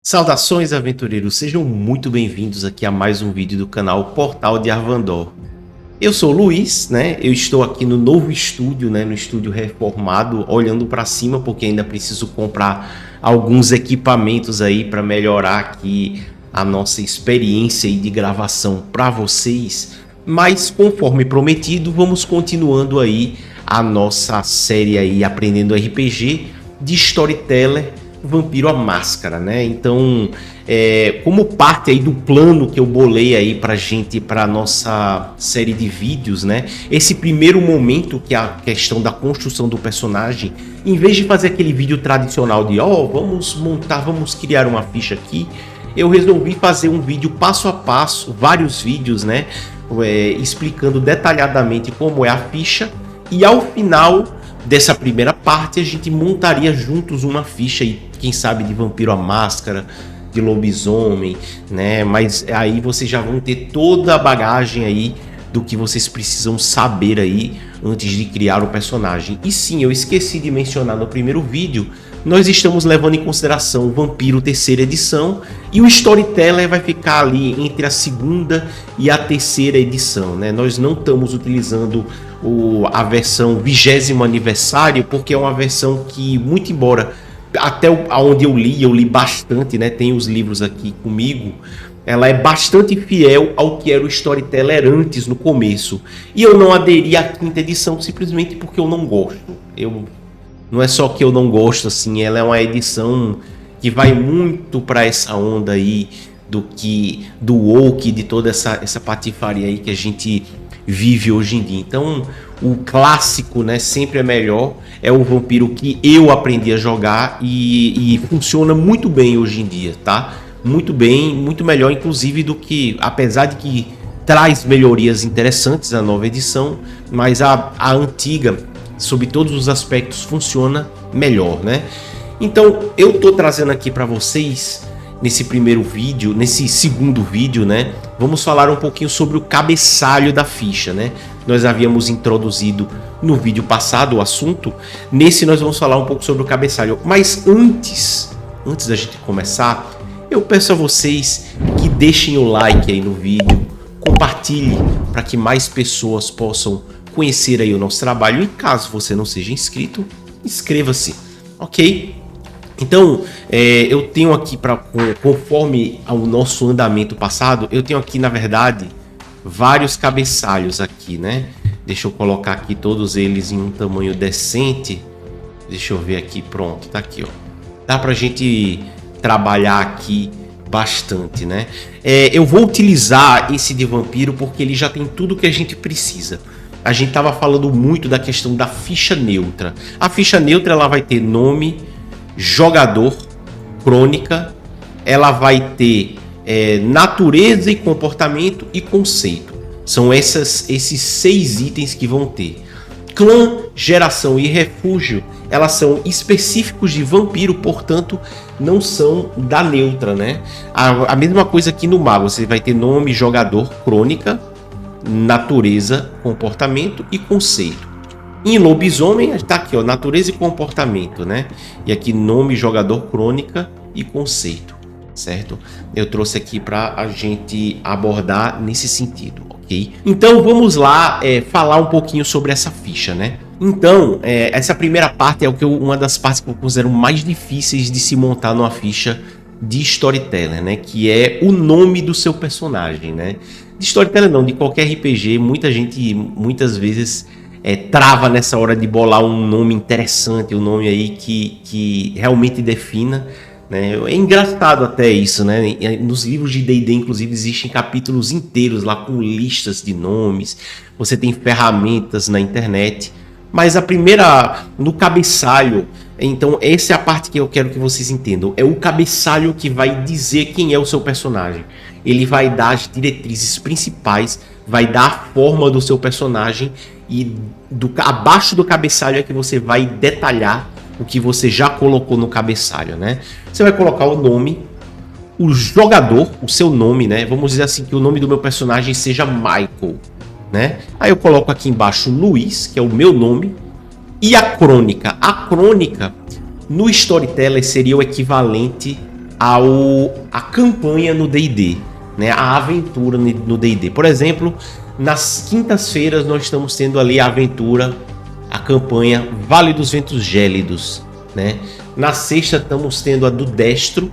Saudações, aventureiros! Sejam muito bem-vindos aqui a mais um vídeo do canal Portal de Arvandor. Eu sou o Luiz, né? Eu estou aqui no novo estúdio, né? No estúdio reformado, olhando para cima, porque ainda preciso comprar alguns equipamentos aí para melhorar aqui a nossa experiência aí de gravação para vocês. Mas, conforme prometido, vamos continuando aí a nossa série aí Aprendendo RPG de Storyteller Vampiro à Máscara, né? Então, como parte aí do plano que eu bolei aí pra gente, pra nossa série de vídeos, né? Esse primeiro momento, que é a questão da construção do personagem, em vez de fazer aquele vídeo tradicional de vamos montar, vamos criar uma ficha aqui, eu resolvi fazer um vídeo passo a passo, vários vídeos, né? Explicando detalhadamente como é a ficha, e ao final dessa primeira parte a gente montaria juntos uma ficha aí, quem sabe de Vampiro à Máscara, de lobisomem, né? Mas aí vocês já vão ter toda a bagagem aí do que vocês precisam saber aí antes de criar o personagem. E sim, eu esqueci de mencionar no primeiro vídeo, nós estamos levando em consideração o Vampiro terceira edição, e o Storyteller vai ficar ali entre a segunda e a terceira edição, né? Nós não estamos utilizando a versão 20º aniversário, porque é uma versão que, muito embora até onde eu li bastante, né? Tem os livros aqui comigo. Ela é bastante fiel ao que era o Storyteller antes, no começo. E eu não aderi à quinta edição simplesmente porque eu não gosto. Não é só que eu não gosto, assim, ela é uma edição que vai muito para essa onda aí do woke, de toda essa patifaria aí que a gente vive hoje em dia. Então, o clássico, né, sempre é melhor. É o vampiro que eu aprendi a jogar e funciona muito bem hoje em dia, tá? Muito bem, muito melhor, inclusive, do que, apesar de que traz melhorias interessantes a nova edição, mas a antiga, sob todos os aspectos, funciona melhor, né? Então, eu tô trazendo aqui para vocês, nesse primeiro vídeo, nesse segundo vídeo, né? Vamos falar um pouquinho sobre o cabeçalho da ficha, né? Nós havíamos introduzido no vídeo passado o assunto. Nesse nós vamos falar um pouco sobre o cabeçalho. Mas antes da gente começar, eu peço a vocês que deixem o like aí no vídeo, compartilhe para que mais pessoas possam conhecer aí o nosso trabalho. E caso você não seja inscrito, inscreva-se, ok? Então, eu tenho aqui, conforme ao nosso andamento passado, eu tenho aqui, na verdade, vários cabeçalhos aqui, né? Deixa eu colocar aqui todos eles em um tamanho decente. Deixa eu ver aqui, pronto, tá aqui, ó. Dá pra gente trabalhar aqui bastante, né? Eu vou utilizar esse de vampiro porque ele já tem tudo que a gente precisa. A gente tava falando muito da questão da ficha neutra. A ficha neutra, ela vai ter nome, jogador, crônica, ela vai ter natureza e comportamento e conceito. São esses 6 itens que vão ter. Clã, geração e refúgio, elas são específicos de vampiro, portanto não são da neutra, né? A mesma coisa aqui no mago, você vai ter nome, jogador, crônica, natureza, comportamento e conceito. Em lobisomem está aqui, ó, natureza e comportamento, né? E aqui nome, jogador, crônica e conceito, certo? Eu trouxe aqui para a gente abordar nesse sentido, ok? Então vamos lá falar um pouquinho sobre essa ficha, né? Então, essa primeira parte é uma das partes que eu considero mais difíceis de se montar numa ficha de Storyteller, né? Que é o nome do seu personagem, né? De Storyteller não, de qualquer RPG, muita gente muitas vezes trava nessa hora de bolar um nome interessante, um nome aí que realmente defina, né? É engraçado até isso, né? Nos livros de D&D, inclusive, existem capítulos inteiros lá com listas de nomes, você tem ferramentas na internet, mas no cabeçalho, então essa é a parte que eu quero que vocês entendam, é o cabeçalho que vai dizer quem é o seu personagem. Ele vai dar as diretrizes principais, vai dar a forma do seu personagem, e abaixo do cabeçalho é que você vai detalhar o que você já colocou no cabeçalho, né? Você vai colocar o nome, o jogador, o seu nome, né? Vamos dizer assim que o nome do meu personagem seja Michael, né? Aí eu coloco aqui embaixo Luiz, que é o meu nome, e a crônica. A crônica no Storyteller seria o equivalente a campanha no D&D, né? A aventura no D&D. Por exemplo, nas quintas-feiras nós estamos tendo ali a aventura, a campanha Vale dos Ventos Gélidos, né? Na sexta estamos tendo a do Destro.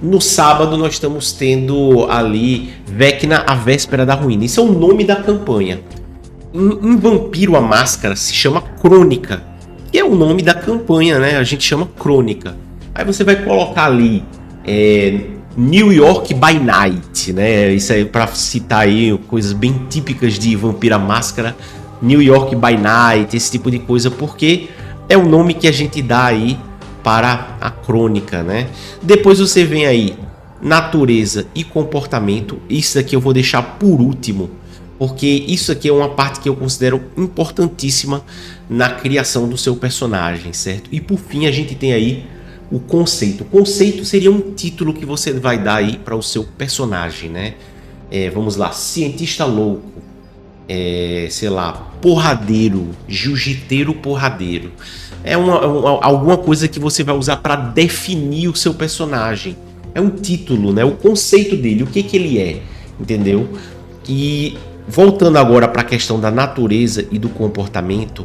No sábado nós estamos tendo ali Vecna, a Véspera da Ruína. Isso é o nome da campanha. Em Vampiro a Máscara se chama Crônica, que é o nome da campanha, né? A gente chama Crônica. Aí você vai colocar ali New York by Night, né? Isso aí para citar aí coisas bem típicas de Vampiro a Máscara, New York by Night, esse tipo de coisa, porque é o nome que a gente dá aí para a crônica, né? Depois você vem aí natureza e comportamento. Isso aqui eu vou deixar por último, porque isso aqui é uma parte que eu considero importantíssima na criação do seu personagem, certo? E por fim a gente tem aí o conceito. O conceito seria um título que você vai dar aí para o seu personagem, né? Vamos lá, cientista louco, sei lá, porradeiro, jiu-jiteiro porradeiro. Alguma coisa que você vai usar para definir o seu personagem. É um título, né? O conceito dele, o que ele é, entendeu? E voltando agora para a questão da natureza e do comportamento,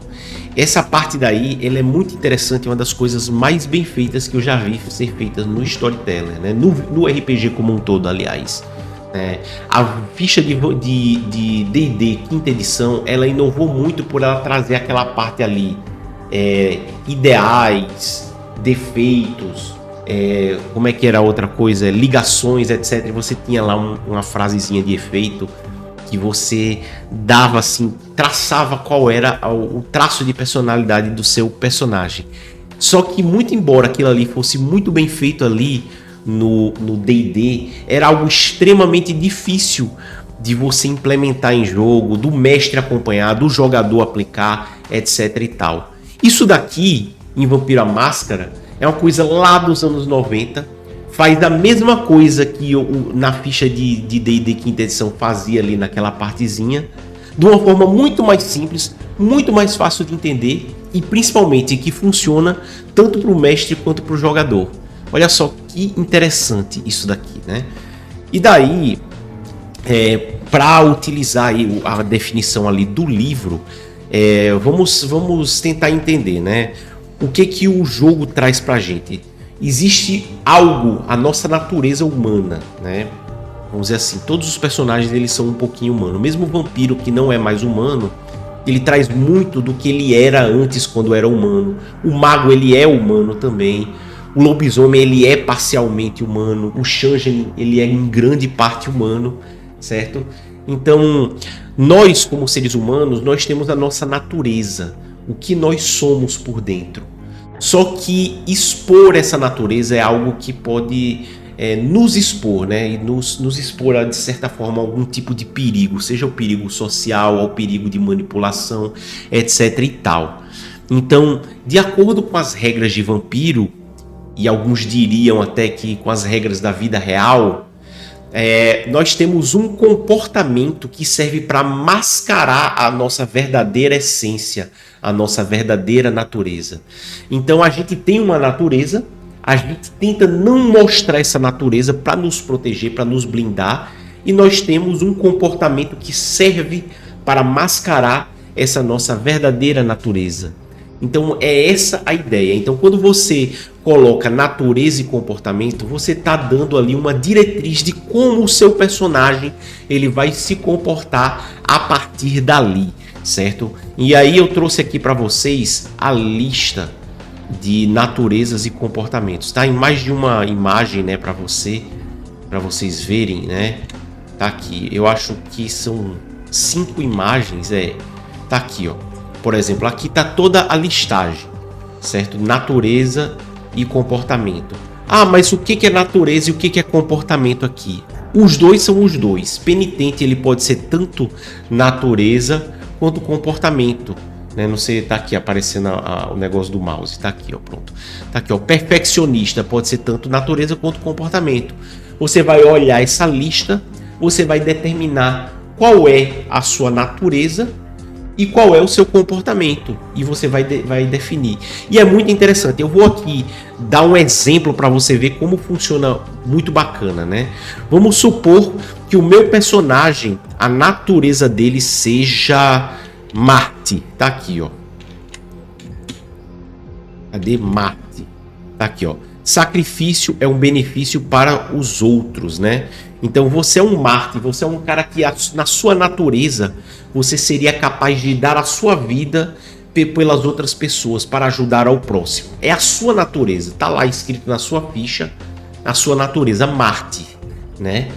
essa parte daí ela é muito interessante, é uma das coisas mais bem feitas que eu já vi ser feitas no Storyteller, né? No RPG como um todo, aliás. A ficha de D&D quinta edição, ela inovou muito por ela trazer aquela parte ali, ideais, defeitos, como é que era a outra coisa, ligações, etc. E você tinha lá uma frasezinha de efeito que você dava assim, traçava qual era o traço de personalidade do seu personagem. Só que muito embora aquilo ali fosse muito bem feito ali no D&D, era algo extremamente difícil de você implementar em jogo, do mestre acompanhar, do jogador aplicar, etc e tal. Isso daqui, em Vampiro a Máscara, é uma coisa lá dos anos 90, faz a mesma coisa que na ficha de D&D quinta edição fazia ali naquela partezinha, de uma forma muito mais simples, muito mais fácil de entender e principalmente que funciona tanto para o mestre quanto para o jogador. Olha só que interessante isso daqui, né? E daí, para utilizar aí a definição ali do livro, vamos tentar entender, né? O que o jogo traz pra gente. Existe algo, a nossa natureza humana, né? Vamos dizer assim, todos os personagens eles são um pouquinho humanos. Mesmo o vampiro que não é mais humano, ele traz muito do que ele era antes quando era humano. O mago ele é humano também. O lobisomem ele é parcialmente humano. O Changeling ele é em grande parte humano, certo? Então, nós como seres humanos, nós temos a nossa natureza, o que nós somos por dentro. Só que expor essa natureza é algo que pode nos expor, né? E nos expor a, de certa forma, algum tipo de perigo, seja o perigo social, ou o perigo de manipulação, etc e tal. Então, de acordo com as regras de vampiro, e alguns diriam até que com as regras da vida real, nós temos um comportamento que serve para mascarar a nossa verdadeira essência, a nossa verdadeira natureza. Então a gente tem uma natureza, a gente tenta não mostrar essa natureza para nos proteger, para nos blindar, e nós temos um comportamento que serve para mascarar essa nossa verdadeira natureza. Então é essa a ideia. Então quando você coloca natureza e comportamento, você está dando ali uma diretriz de como o seu personagem ele vai se comportar a partir dali, certo? E aí eu trouxe aqui para vocês a lista de naturezas e comportamentos. Tá em mais de uma imagem, né, para vocês verem, né? Tá aqui. Eu acho que são 5 imagens, tá aqui, ó. Por exemplo, aqui está toda a listagem, certo? Natureza e comportamento. Ah, mas o que é natureza e o que é comportamento aqui? Os dois são os dois. Penitente ele pode ser tanto natureza quanto comportamento, né? Não sei, tá aqui aparecendo o negócio do mouse, tá aqui, ó, pronto. Tá aqui, ó. Perfeccionista pode ser tanto natureza quanto comportamento. Você vai olhar essa lista, você vai determinar qual é a sua natureza e qual é o seu comportamento, e você vai definir. E é muito interessante. Eu vou aqui dar um exemplo para você ver como funciona, muito bacana, né? Vamos supor que o meu personagem, a natureza dele seja Marte. Tá aqui, ó. Cadê Marte? Tá aqui, ó. Sacrifício é um benefício para os outros, né? Então você é um Marte, você é um cara que na sua natureza você seria capaz de dar a sua vida pelas outras pessoas para ajudar ao próximo. É a sua natureza, tá lá escrito na sua ficha, a sua natureza, Marte, né?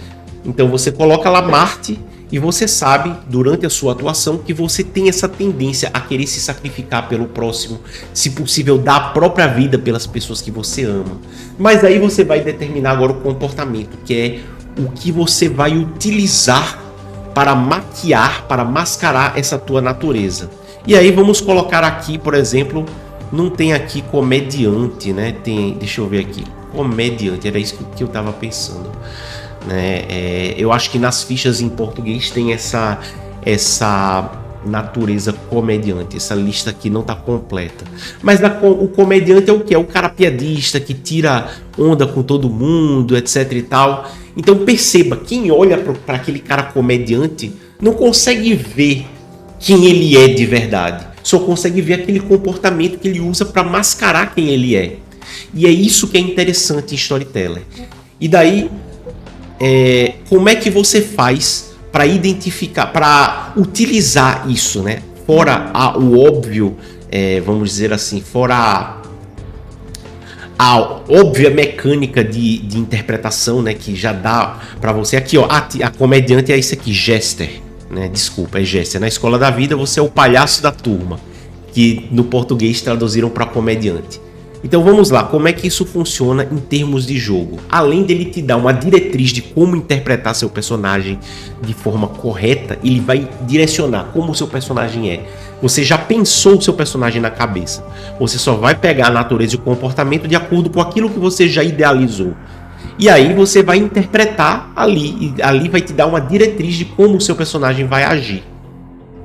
Então você coloca lá Marte e você sabe, durante a sua atuação, que você tem essa tendência a querer se sacrificar pelo próximo, se possível, dar a própria vida pelas pessoas que você ama. Mas aí você vai determinar agora o comportamento, que é o que você vai utilizar para maquiar, para mascarar essa tua natureza. E aí vamos colocar aqui, por exemplo, não tem aqui comediante, né? Tem, deixa eu ver aqui, comediante, era isso que eu estava pensando. Eu acho que nas fichas em português tem essa natureza comediante. Essa lista aqui não está completa. Mas o comediante é o que? É o cara piadista que tira onda com todo mundo, etc e tal. Então perceba, quem olha para aquele cara comediante não consegue ver quem ele é de verdade. Só consegue ver aquele comportamento que ele usa para mascarar quem ele é. E é isso que é interessante em Storyteller. E daí, como é que você faz para identificar, para utilizar isso, né? Fora o óbvio, vamos dizer assim, fora a óbvia mecânica de interpretação, né? Que já dá para você. Aqui, ó, a comediante é isso aqui, Jester, né? Desculpa, é Jester. Na Escola da Vida você é o palhaço da turma, que no português traduziram para comediante. Então vamos lá, como é que isso funciona em termos de jogo? Além dele te dar uma diretriz de como interpretar seu personagem de forma correta, ele vai direcionar como o seu personagem é. Você já pensou o seu personagem na cabeça. Você só vai pegar a natureza e o comportamento de acordo com aquilo que você já idealizou. E aí você vai interpretar ali, e ali vai te dar uma diretriz de como o seu personagem vai agir.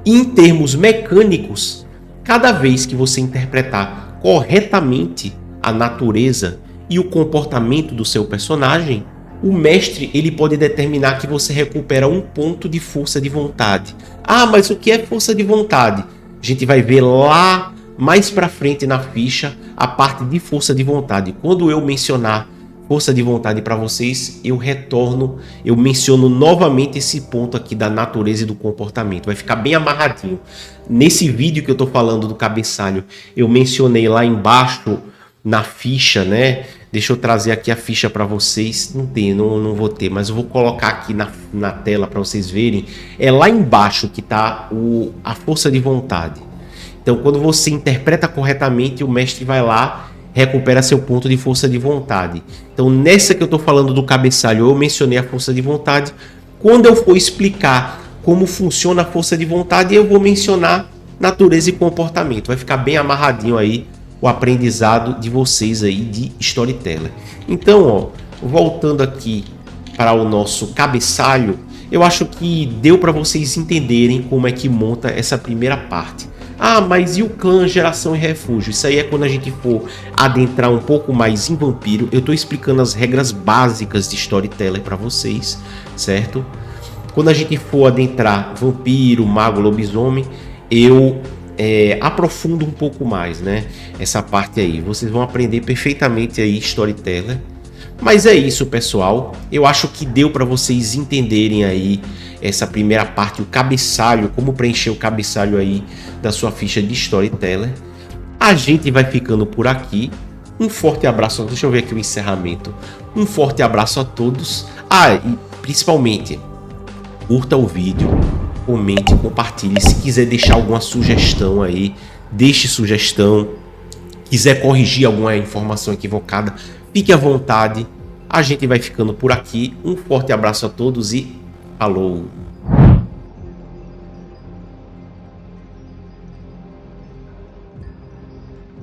Em termos mecânicos, cada vez que você interpretar corretamente a natureza e o comportamento do seu personagem, o mestre ele pode determinar que você recupera um ponto de força de vontade. Ah, mas o que é força de vontade? A gente vai ver lá mais pra frente na ficha a parte de força de vontade. Quando eu mencionar força de vontade para vocês, eu menciono novamente esse ponto aqui da natureza e do comportamento. Vai ficar bem amarradinho. Nesse vídeo que eu tô falando do cabeçalho, eu mencionei lá embaixo na ficha, né? Deixa eu trazer aqui a ficha para vocês. Não vou ter, mas eu vou colocar aqui na tela para vocês verem. É lá embaixo que tá a força de vontade. Então, quando você interpreta corretamente, o mestre vai lá, recupera seu ponto de força de vontade. Então, nessa que eu estou falando do cabeçalho, eu mencionei a força de vontade. Quando eu for explicar como funciona a força de vontade, eu vou mencionar natureza e comportamento. Vai ficar bem amarradinho aí o aprendizado de vocês aí de Storyteller. Então, ó, voltando aqui para o nosso cabeçalho, eu acho que deu para vocês entenderem como é que monta essa primeira parte. Ah, mas e o clã, geração e refúgio? Isso aí é quando a gente for adentrar um pouco mais em vampiro. Eu estou explicando as regras básicas de Storyteller para vocês, certo? Quando a gente for adentrar vampiro, mago, lobisomem, eu aprofundo um pouco mais, né? Essa parte aí. Vocês vão aprender perfeitamente aí Storyteller. Mas é isso, pessoal. Eu acho que deu para vocês entenderem aí essa primeira parte, o cabeçalho, como preencher o cabeçalho aí da sua ficha de Storyteller. A gente vai ficando por aqui. Um forte abraço. Deixa eu ver aqui o encerramento. Um forte abraço a todos. Ah, e principalmente, curta o vídeo, comente, compartilhe. Se quiser deixar alguma sugestão aí, deixe sugestão. Quiser corrigir alguma informação equivocada, fique à vontade. A gente vai ficando por aqui. Um forte abraço a todos e falou!